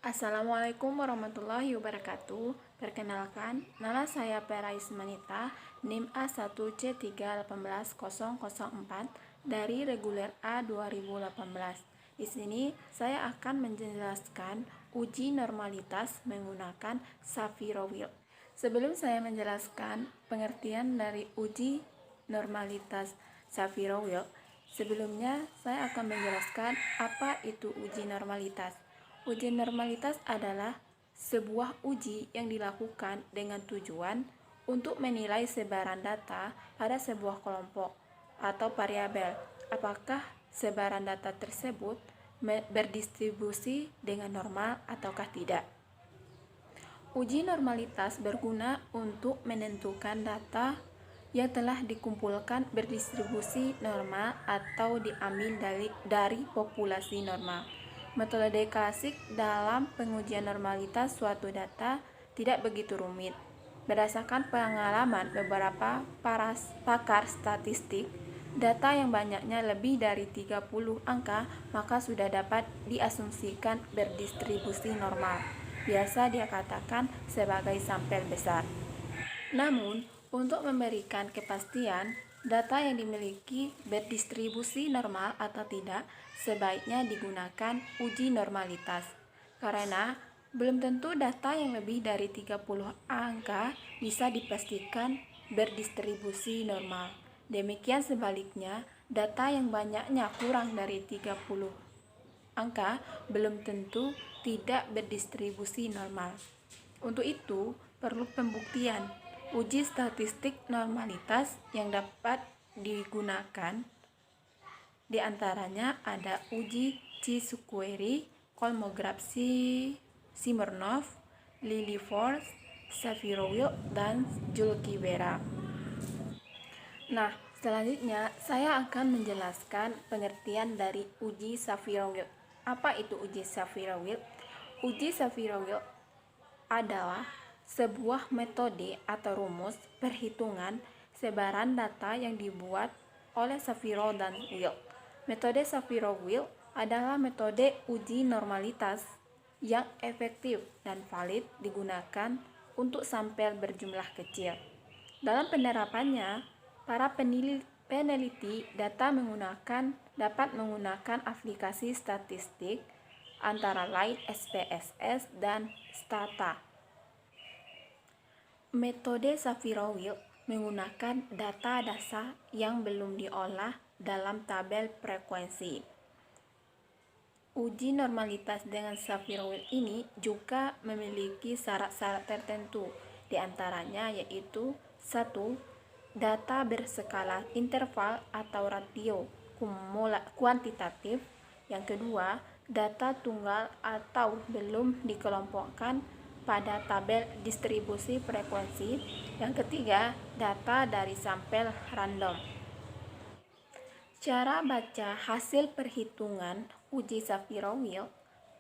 Assalamualaikum warahmatullahi wabarakatuh. Perkenalkan, nama saya Perais Manita, NIM A1C3181004 dari reguler A 2018. Di sini saya akan menjelaskan uji normalitas menggunakan Shapiro-Wilk. Sebelum saya menjelaskan pengertian dari uji normalitas Shapiro-Wilk, sebelumnya saya akan menjelaskan apa itu uji normalitas. Uji normalitas adalah sebuah uji yang dilakukan dengan tujuan untuk menilai sebaran data pada sebuah kelompok atau variabel. Apakah sebaran data tersebut berdistribusi dengan normal ataukah tidak. Uji normalitas berguna untuk menentukan data yang telah dikumpulkan berdistribusi normal atau diambil dari populasi normal. Metode klasik dalam pengujian normalitas suatu data tidak begitu rumit. Berdasarkan pengalaman beberapa pakar statistik, data yang banyaknya lebih dari 30 angka maka sudah dapat diasumsikan berdistribusi normal. Biasa dia katakan sebagai sampel besar. Namun, untuk memberikan kepastian data yang dimiliki berdistribusi normal atau tidak, sebaiknya digunakan uji normalitas. Karena belum tentu data yang lebih dari 30 angka bisa dipastikan berdistribusi normal. Demikian sebaliknya, data yang banyaknya kurang dari 30 angka belum tentu tidak berdistribusi normal. Untuk itu, perlu pembuktian. Uji statistik normalitas yang dapat digunakan di antaranya ada uji Chi-square, Kolmogorov, Smirnov, Lilliefors, Shapiro-Wilk, dan Julkivera. Nah, selanjutnya saya akan menjelaskan pengertian dari uji Shapiro-Wilk. Apa itu uji Shapiro-Wilk? Uji Shapiro-Wilk adalah sebuah metode atau rumus perhitungan sebaran data yang dibuat oleh Shapiro dan Wilk. Metode Shapiro-Wilk adalah metode uji normalitas yang efektif dan valid digunakan untuk sampel berjumlah kecil. Dalam penerapannya, para peneliti dapat menggunakan aplikasi statistik antara lain SPSS dan Stata. Metode Shapiro-Wilk menggunakan data dasar yang belum diolah dalam tabel frekuensi. Uji normalitas dengan Shapiro-Wilk ini juga memiliki syarat-syarat tertentu, di antaranya yaitu 1. Data berskala interval atau ratio kuantitatif. Yang kedua, data tunggal atau belum dikelompokkan pada tabel distribusi frekuensi. Yang ketiga, data dari sampel random. Cara baca hasil perhitungan uji Shapiro-Wilk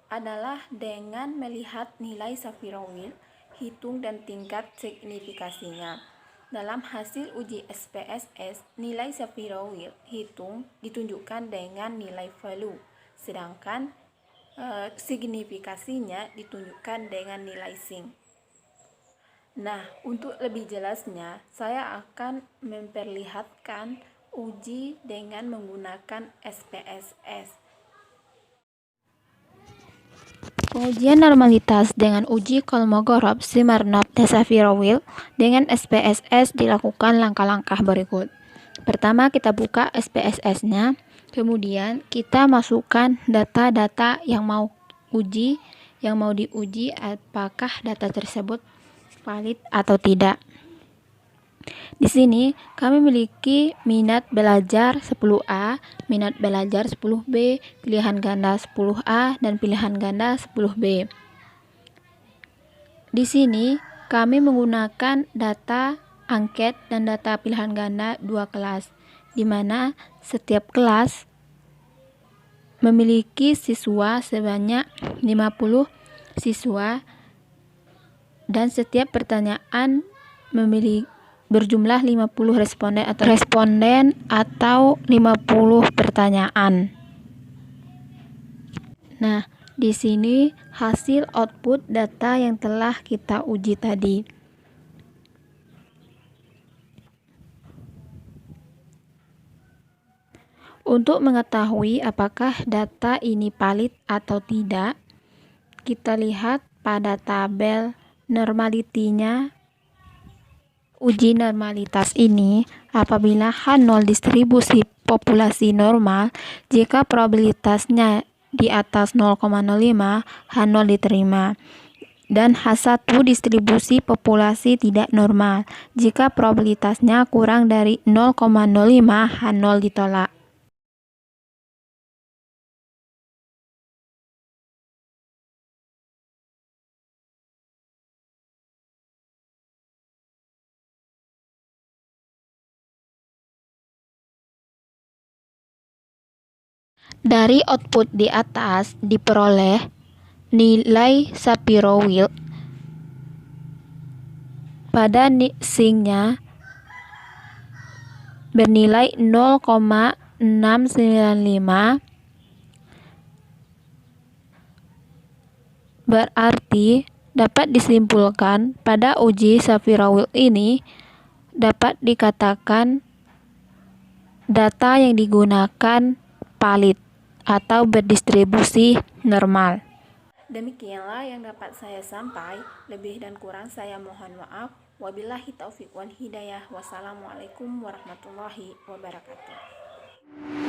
adalah dengan melihat nilai Shapiro-Wilk hitung dan tingkat signifikasinya. Dalam hasil uji SPSS, nilai Shapiro-Wilk hitung ditunjukkan dengan nilai value, sedangkan signifikasinya ditunjukkan dengan nilai sign. Nah, untuk lebih jelasnya, saya akan memperlihatkan uji dengan menggunakan SPSS. Pengujian normalitas dengan uji Kolmogorov, Smirnov, dan Shapiro-Wilk dengan SPSS dilakukan langkah-langkah berikut. Pertama, kita buka SPSS-nya. Kemudian kita masukkan data-data yang mau diuji apakah data tersebut valid atau tidak. Di sini kami memiliki minat belajar 10A, minat belajar 10B, pilihan ganda 10A dan pilihan ganda 10B. Di sini kami menggunakan data angket dan data pilihan ganda 2 kelas, di mana setiap kelas memiliki siswa sebanyak 50 siswa dan setiap pertanyaan berjumlah 50 responden atau 50 pertanyaan. Nah, Di sini hasil output data yang telah kita uji tadi. Untuk mengetahui apakah data ini valid atau tidak, kita lihat pada tabel normality-nya. Uji normalitas ini apabila H0 distribusi populasi normal, jika probabilitasnya di atas 0,05, H0 diterima. Dan H1 distribusi populasi tidak normal, jika probabilitasnya kurang dari 0,05, H0 ditolak. Dari output di atas diperoleh nilai Shapiro-Wilk pada sinc-nya bernilai 0,695, berarti dapat disimpulkan pada uji Shapiro-Wilk ini dapat dikatakan data yang digunakan valid atau berdistribusi normal. Demikianlah yang dapat saya sampaikan. Lebih dan kurang saya mohon maaf. Wabillahi taufiq wal hidayah. Wassalamualaikum warahmatullahi wabarakatuh.